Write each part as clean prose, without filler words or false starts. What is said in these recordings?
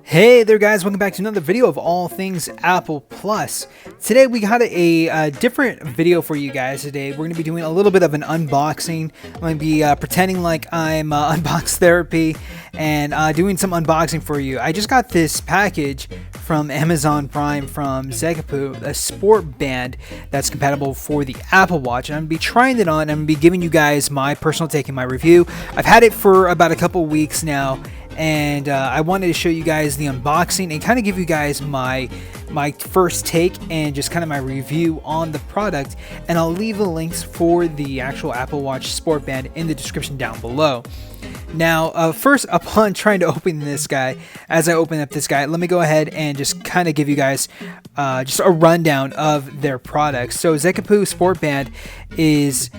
Hey there guys, welcome back to another video of all things Apple Plus. Today we got a different video for you guys today. We're going to be doing a little bit of an unboxing. I'm going to be pretending like I'm Unbox Therapy and doing some unboxing for you. I just got this package from Amazon Prime from Zekapu, a sport band that's compatible for the Apple Watch. And I'm going to be trying it on. I'm going to be giving you guys my personal take and my review. I've had it for about a couple weeks now. And I wanted to show you guys the unboxing and kind of give you guys my first take and just kind of my review on the product. And I'll leave the links for the actual Apple Watch Sport Band in the description down below. Now, first, upon trying to open this guy, as I open up this guy, let me go ahead and just kind of give you guys just a rundown of their products. So Zekapu Sport Band is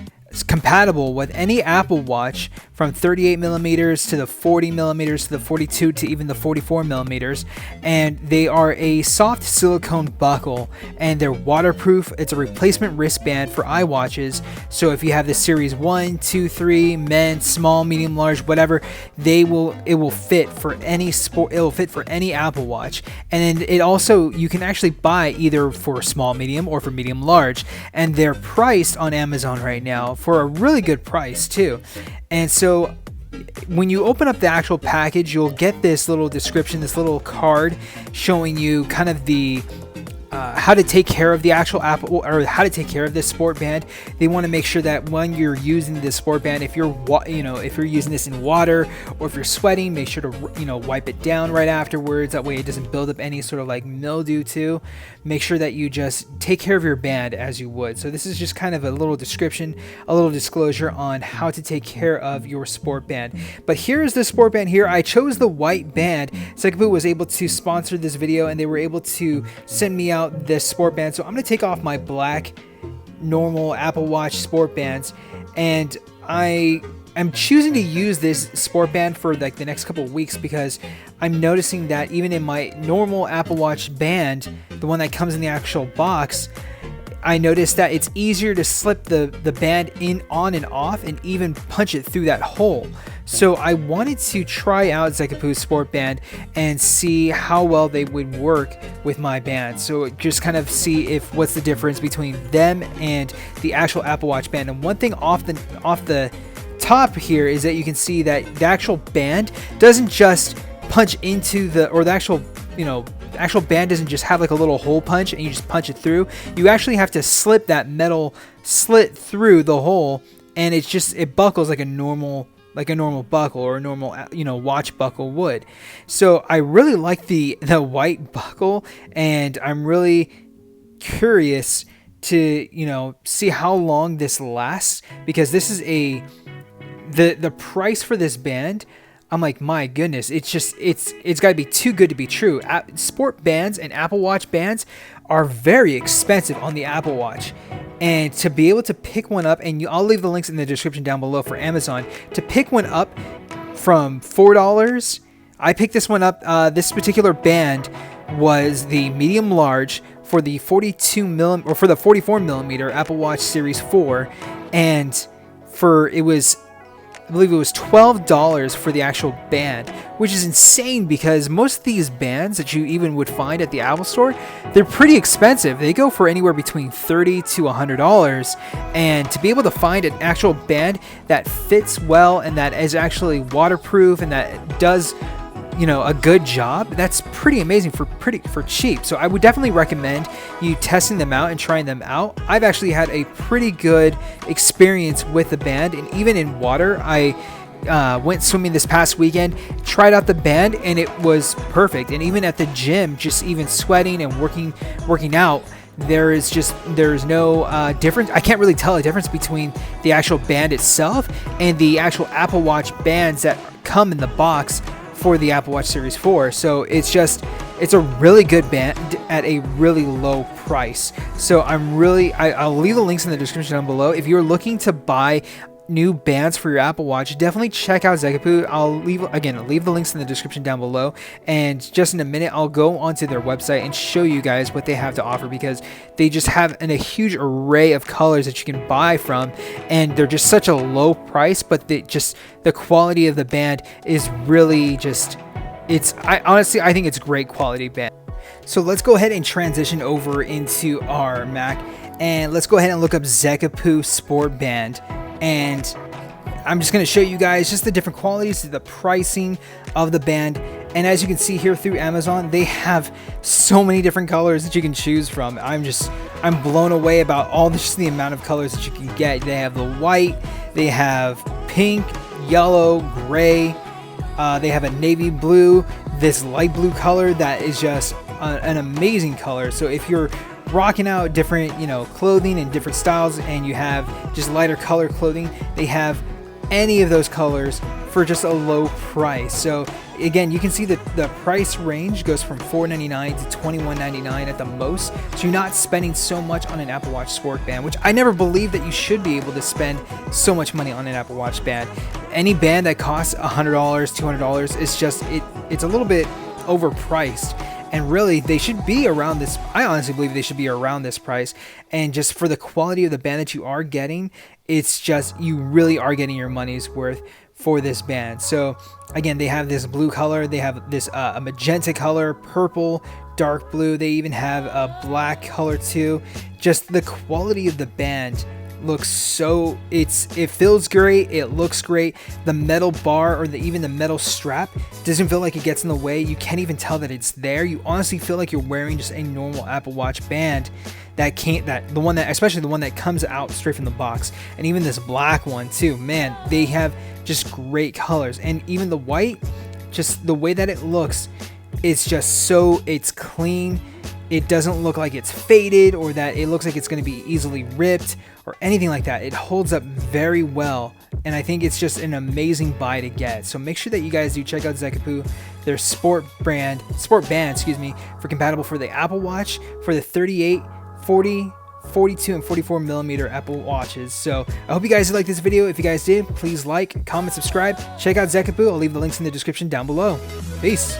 compatible with any Apple Watch from 38 millimeters to the 40 millimeters to the 42 to even the 44 millimeters, and they are a soft silicone buckle and they're waterproof. It's a replacement wristband for iWatches, so if you have the series 1, 2, 3, men's, small, medium, large, whatever, it will fit for any sport. It will fit for any Apple Watch. And then it also, you can actually buy either for small, medium, or for medium, large, and they're priced on Amazon right now for a really good price too. And so when you open up the actual package, you'll get this little description, this little card showing you kind of the how to take care of the actual Apple, or how to take care of this sport band. They want to make sure that when you're using this sport band, if you're using this in water or if you're sweating, make sure to wipe it down right afterwards. That way it doesn't build up any sort of like mildew too. Make sure that you just take care of your band as you would. So this is just kind of a little description, a little disclosure on how to take care of your sport band. But here's the sport band here. I chose the white band. Zekapu was able to sponsor this video and they were able to send me out this sport band. So I'm going to take off my black normal Apple Watch sport bands, and I am choosing to use this sport band for like the next couple of weeks because I'm noticing that even in my normal Apple Watch band, the one that comes in the actual box, I noticed that it's easier to slip the band on and off and even punch it through that hole. So I wanted to try out Zekapu's Sport Band and see how well they would work with my band. So just kind of see what's the difference between them and the actual Apple Watch band. And one thing off the top here is that you can see that the actual band doesn't just punch into the actual band doesn't just have like a little hole punch and you just punch it through. You actually have to slip that metal slit through the hole, and it buckles like a normal buckle or a normal watch buckle would. So I really like the white buckle, and I'm really curious to see how long this lasts, because this is the price for this band. I'm like, my goodness, it's got to be too good to be true. Sport bands and Apple Watch bands are very expensive on the Apple Watch. And to be able to pick one up, and I'll leave the links in the description down below for Amazon, to pick one up from $4, I picked this one up. This particular band was the medium large for the 42 mm or for the 44 millimeter Apple Watch Series 4, and I believe it was $12 for the actual band, which is insane because most of these bands that you even would find at the Apple Store, they're pretty expensive. They go for anywhere between $30 to $100, and to be able to find an actual band that fits well and that is actually waterproof and that does a good job, that's pretty amazing for cheap. So I would definitely recommend you testing them out and trying them out. I've actually had a pretty good experience with the band, and even in water, I went swimming this past weekend, tried out the band, and it was perfect. And even at the gym, just even sweating and working out, there's no difference. I can't really tell a difference between the actual band itself and the actual Apple Watch bands that come in the box for the Apple Watch Series 4. So it's a really good band at a really low price. So I'll leave the links in the description down below. If you're looking to buy new bands for your Apple Watch, definitely check out Zekapu. I'll leave the links in the description down below, and just in a minute I'll go onto their website and show you guys what they have to offer, because they just have a huge array of colors that you can buy from, and they're just such a low price, but the quality of the band is really just, I think it's great quality band. So let's go ahead and transition over into our Mac, and let's go ahead and look up Zekapu Sport Band. And I'm just going to show you guys just the different qualities, the pricing of the band. And as you can see here through Amazon, they have so many different colors that you can choose from. I'm blown away about just the amount of colors that you can get. They have the white, they have pink, yellow, gray, they have a navy blue, this light blue color that is just an amazing color. So if you're rocking out different clothing and different styles, and you have just lighter color clothing, they have any of those colors for just a low price. So again, you can see that the price range goes from $4.99 to $21.99 at the most. So you're not spending so much on an Apple Watch Sport Band, which I never believed that you should be able to spend so much money on an Apple Watch band. Any band that costs $100, $200 is just it's a little bit overpriced. And really, they should be around this. I honestly believe they should be around this price. And just for the quality of the band that you are getting, it's just, you really are getting your money's worth for this band. So again, they have this blue color, they have this a magenta color, purple, dark blue. They even have a black color too. Just the quality of the band looks so, it feels great, it looks great. The metal bar, or even the metal strap, doesn't feel like it gets in the way. You can't even tell that it's there. You honestly feel like you're wearing just a normal Apple Watch band. Especially the one that comes out straight from the box. And even this black one too, man, they have just great colors. And even the white, just the way that it looks, it's just it's clean. It doesn't look like it's faded, or that it looks like it's going to be easily ripped or anything like that. It holds up very well, and I think it's just an amazing buy to get. So make sure that you guys do check out Zekapu, their sport band, for compatible for the Apple Watch, for the 38, 40, 42, and 44 millimeter Apple Watches. So I hope you guys like this video. If you guys did, please like, comment, subscribe, check out Zekapu. I'll leave the links in the description down below. Peace.